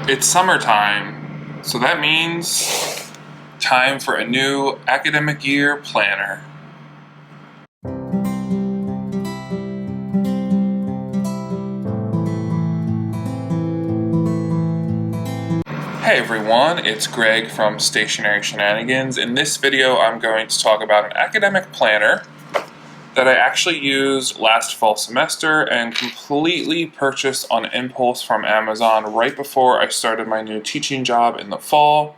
It's summertime, so that means time for a new academic year planner. Hey everyone, it's Greg from Stationery Shenanigans. In this video, I'm going to talk about an academic planner that I actually used last fall semester and completely purchased on impulse from Amazon right before I started my new teaching job in the fall,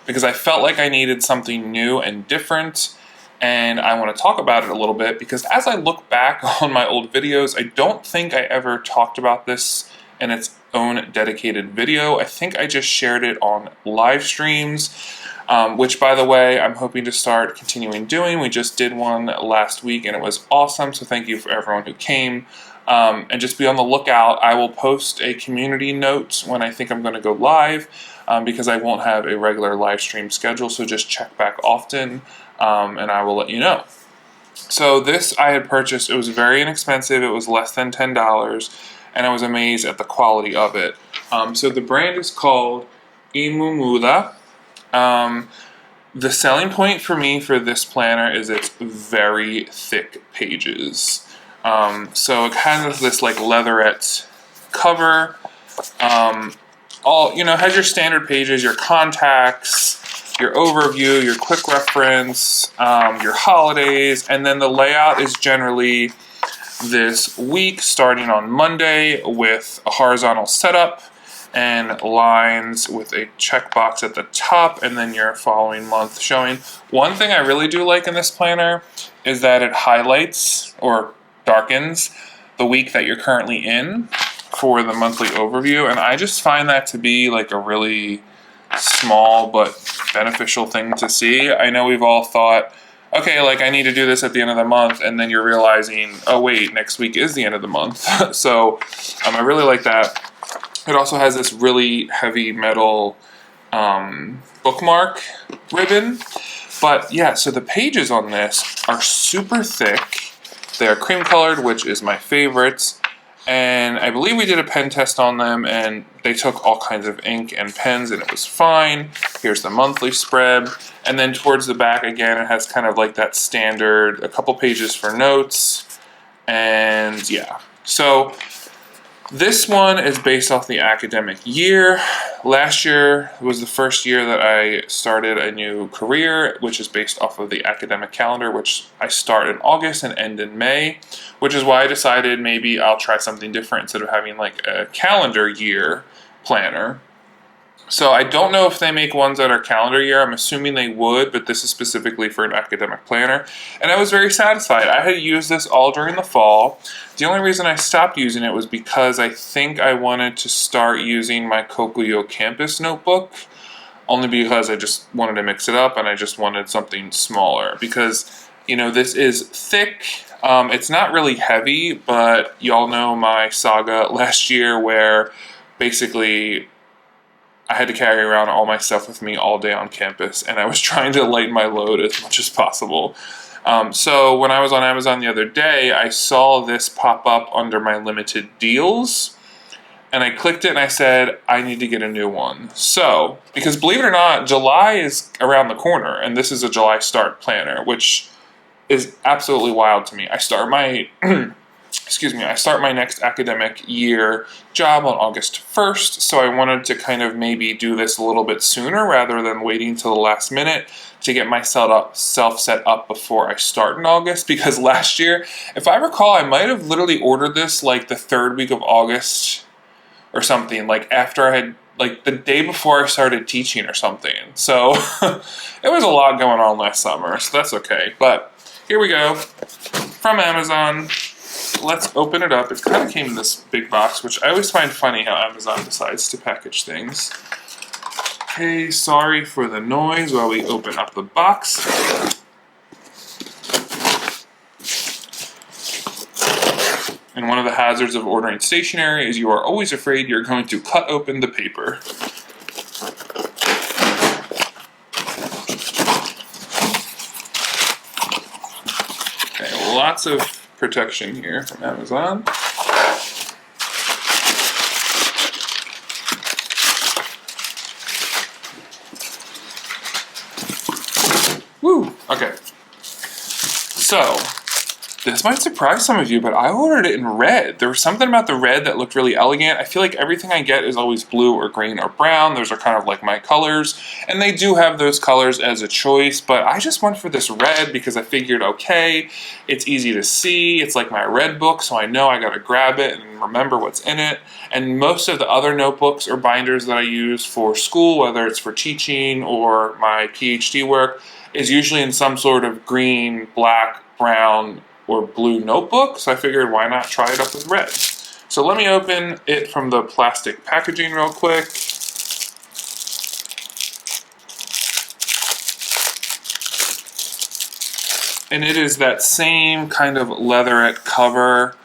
because I felt like I needed something new and different, and I want to talk about it a little bit because as I look back on my old videos, I don't think I ever talked about this in its own dedicated video. I think I just shared it on live streams, which, by the way, I'm hoping to start continuing doing. We just did one last week and it was awesome, so thank you for everyone who came. And just be on the lookout. I will post a community note when I think I'm going to go live, because I won't have a regular live stream schedule, so just check back often, and I will let you know. So this I had purchased. It was very inexpensive. It was less than $10, and I was amazed at the quality of it. So the brand is called Ymumuda. The selling point for me for this planner is its very thick pages. So it has this like leatherette cover. Has your standard pages, your contacts, your overview, your quick reference, your holidays, and then the layout is generally this week starting on Monday with a horizontal setup and lines with a checkbox at the top, and then your following month showing. One thing I really do like in this planner is that it highlights or darkens the week that you're currently in for the monthly overview, and I just find that to be like a really small but beneficial thing to see. I know we've all thought, okay, like I need to do this at the end of the month, and then you're realizing, oh wait, next week is the end of the month. So I really like that. It also has this really heavy metal bookmark ribbon. But yeah, so the pages on this are super thick. They are cream colored, which is my favorite. And I believe we did a pen test on them, and they took all kinds of ink and pens, and it was fine. Here's the monthly spread. And then towards the back, again, it has kind of like that standard, a couple pages for notes. And yeah, so this one is based off the academic year. Last year was the first year that I started a new career, which is based off of the academic calendar, which I start in August and end in May, which is why I decided maybe I'll try something different instead of having like a calendar year planner. So I don't know if they make ones that are calendar year. I'm assuming they would, but this is specifically for an academic planner. And I was very satisfied. I had used this all during the fall. The only reason I stopped using it was because I think I wanted to start using my Kokuyo Campus notebook, only because I just wanted to mix it up and I just wanted something smaller. Because, this is thick. It's not really heavy, but y'all know my saga last year where basically I had to carry around all my stuff with me all day on campus, and I was trying to lighten my load as much as possible. So when I was on Amazon the other day, I saw this pop up under my limited deals, and I clicked it and I said, I need to get a new one. So, because believe it or not, July is around the corner, and this is a July start planner, which is absolutely wild to me. I start my next academic year job on August 1st, so I wanted to kind of maybe do this a little bit sooner rather than waiting till the last minute to get myself set up before I start in August, because last year, if I recall, I might have literally ordered this like the third week of August or something, like after I had, like the day before I started teaching or something. So it was a lot going on last summer, so that's okay. But here we go, from Amazon. Let's open it up. It kind of came in this big box, which I always find funny how Amazon decides to package things. Okay, sorry for the noise while we open up the box. And one of the hazards of ordering stationery is you are always afraid you're going to cut open the paper. Okay, lots of protection here from Amazon. So, this might surprise some of you, but I ordered it in red. There was something about the red that looked really elegant. I feel like everything I get is always blue or green or brown. Those are kind of like my colors. And they do have those colors as a choice, but I just went for this red because I figured, okay, it's easy to see. It's like my red book, so I know I gotta grab it and remember what's in it. And most of the other notebooks or binders that I use for school, whether it's for teaching or my PhD work, is usually in some sort of green, black, brown, or blue notebook, so I figured why not try it up with red. So let me open it from the plastic packaging real quick. And it is that same kind of leatherette cover.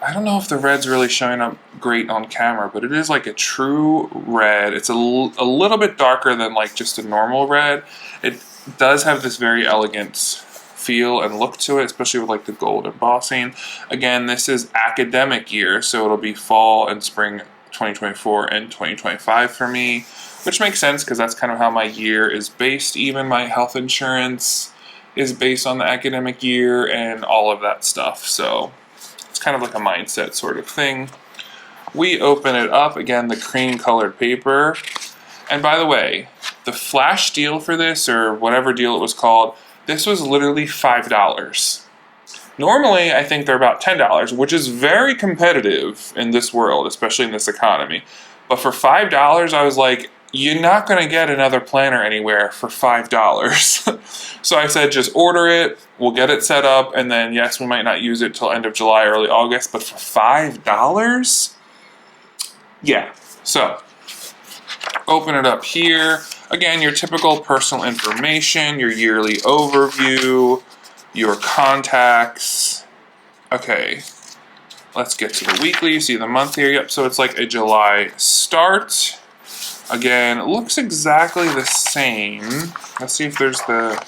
I don't know if the red's really showing up great on camera, but it is like a true red. It's a little bit darker than like just a normal red. It does have this very elegant feel and look to it, especially with like the gold embossing. Again, this is academic year, so it'll be fall and spring 2024 and 2025 for me, which makes sense because that's kind of how my year is based. Even my health insurance is based on the academic year and all of that stuff. So it's kind of like a mindset sort of thing. We open it up, again, the cream colored paper. And by the way, the flash deal for this, or whatever deal it was called, this was literally $5. Normally, I think they're about $10, which is very competitive in this world, especially in this economy. But for $5, I was like, you're not going to get another planner anywhere for $5. So I said, just order it, we'll get it set up, and then yes, we might not use it till end of July, early August, but for $5? Yeah, so open it up here. Again, your typical personal information, your yearly overview, your contacts. Okay, let's get to the weekly. You see the month here. Yep, so it's like a July start. Again, it looks exactly the same. Let's see if there's the...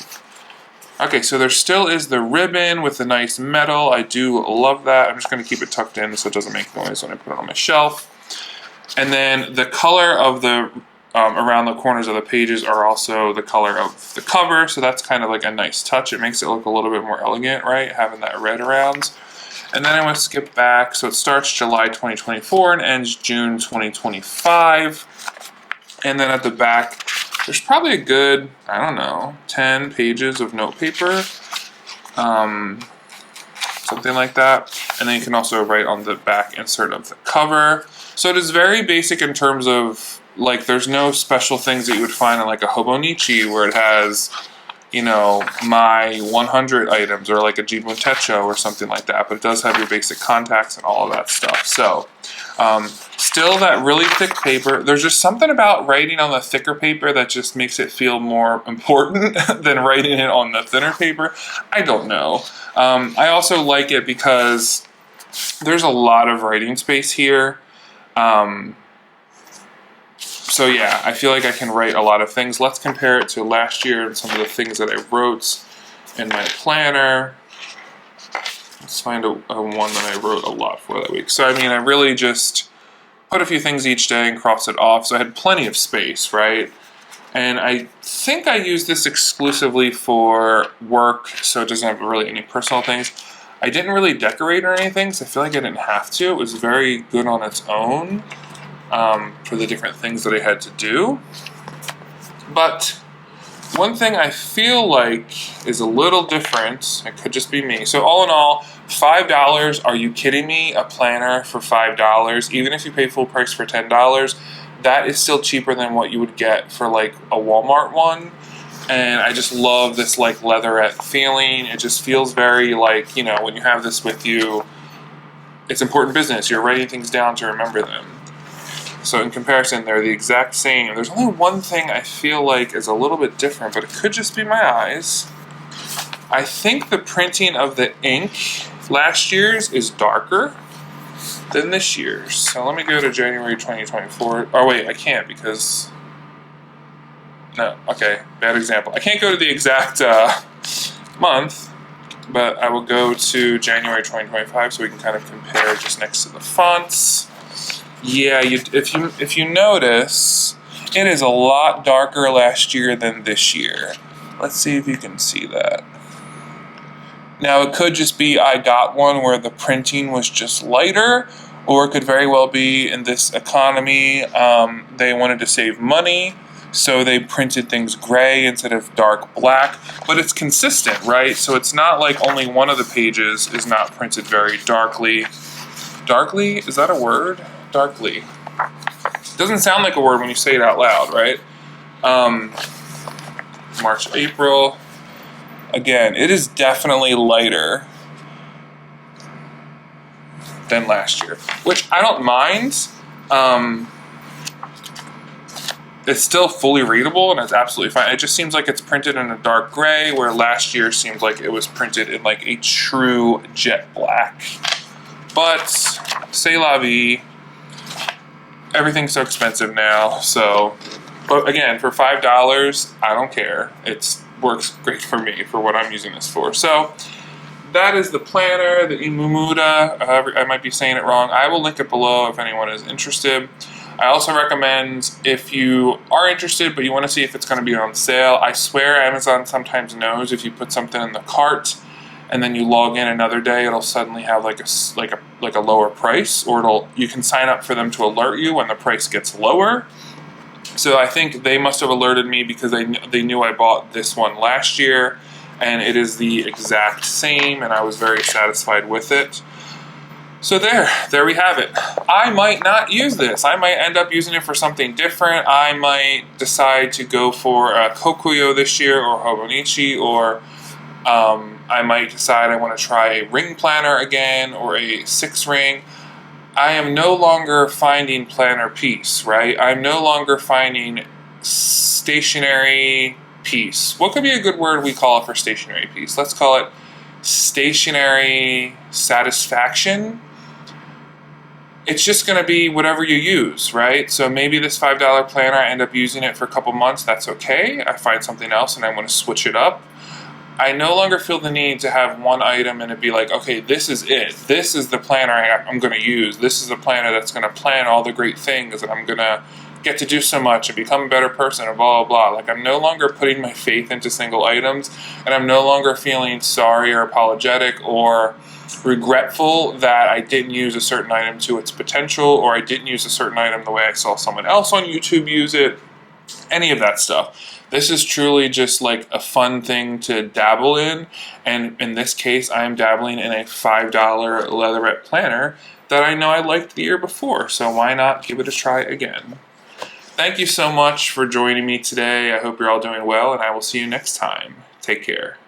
Okay, so there still is the ribbon with the nice metal. I do love that. I'm just going to keep it tucked in so it doesn't make noise when I put it on my shelf. And then the color of the around the corners of the pages are also the color of the cover, so that's kind of like a nice touch. It makes it look a little bit more elegant, right, having that red around. And then I'm going to skip back, so it starts July 2024 and ends June 2025. And then at the back, there's probably a good, I don't know, 10 pages of note paper, something like that. And then you can also write on the back insert of the cover. So it is very basic in terms of, like, there's no special things that you would find in like a Hobonichi where it has, you know, my 100 items or like a Ymumuda or something like that. But it does have your basic contacts and all of that stuff. So still that really thick paper. There's just something about writing on the thicker paper that just makes it feel more important than writing it on the thinner paper. I don't know. I also like it because there's a lot of writing space here. So yeah, I feel like I can write a lot of things. Let's compare it to last year and some of the things that I wrote in my planner. Let's find a one that I wrote a lot for that week. So I mean, I really just put a few things each day and cross it off. So I had plenty of space, right? And I think I used this exclusively for work, so it doesn't have really any personal things. I didn't really decorate or anything, so I feel like I didn't have to. It was very good on its own. For the different things that I had to do. But one thing I feel like is a little different, it could just be me. So all in all, $5, are you kidding me? A planner for $5, even if you pay full price for $10, that is still cheaper than what you would get for like a Walmart one. And I just love this like leatherette feeling. It just feels very like, you know, when you have this with you, it's important business. You're writing things down to remember them. So in comparison, they're the exact same. There's only one thing I feel like is a little bit different, but it could just be my eyes. I think the printing of the ink last year's is darker than this year's. So let me go to January 2024. Oh wait, I can't because... No, okay, bad example. I can't go to the exact month, but I will go to January 2025 so we can kind of compare just next to the fonts. Yeah, if you notice, it is a lot darker last year than this year. Let's see if you can see that. Now, it could just be I got one where the printing was just lighter, or it could very well be in this economy, they wanted to save money, so they printed things gray instead of dark black. But it's consistent, right? So it's not like only one of the pages is not printed very darkly. Darkly? Is that a word? Darkly. Doesn't sound like a word when you say it out loud, right? March, April. Again, it is definitely lighter than last year, which I don't mind. It's still fully readable and it's absolutely fine. It just seems like it's printed in a dark gray, where last year seemed like it was printed in like a true jet black. But c'est la vie. Everything's so expensive now. So, but again, for $5, I don't care. It works great for me for what I'm using this for. So that is the planner, the Ymumuda. I might be saying it wrong. I will link it below if anyone is interested. I also recommend, if you are interested but you want to see if it's going to be on sale, I swear Amazon sometimes knows if you put something in the cart and then you log in another day, it'll suddenly have like a lower price, or you can sign up for them to alert you when the price gets lower. So I think they must have alerted me because they knew I bought this one last year, and it is the exact same, and I was very satisfied with it. So there we have it. I might not use this. I might end up using it for something different. I might decide to go for a Kokuyo this year, or Hobonichi, or I might decide I want to try a ring planner again, or a 6-ring. I am no longer finding planner piece, right? I'm no longer finding stationery piece. What could be a good word we call it for stationery piece? Let's call it Stationery Satisfaction. It's just going to be whatever you use, right? So maybe this $5 planner, I end up using it for a couple months. That's okay. I find something else and I want to switch it up. I no longer feel the need to have one item and it be like, okay, this is it. This is the planner I'm going to use. This is the planner that's going to plan all the great things that I'm going to get to do so much and become a better person and blah, blah, blah. Like, I'm no longer putting my faith into single items, and I'm no longer feeling sorry or apologetic or regretful that I didn't use a certain item to its potential, or I didn't use a certain item the way I saw someone else on YouTube use it. Any of that stuff. This is truly just like a fun thing to dabble in, and in this case, I am dabbling in a $5 leatherette planner that I know I liked the year before, so why not give it a try again? Thank you so much for joining me today. I hope you're all doing well, and I will see you next time. Take care.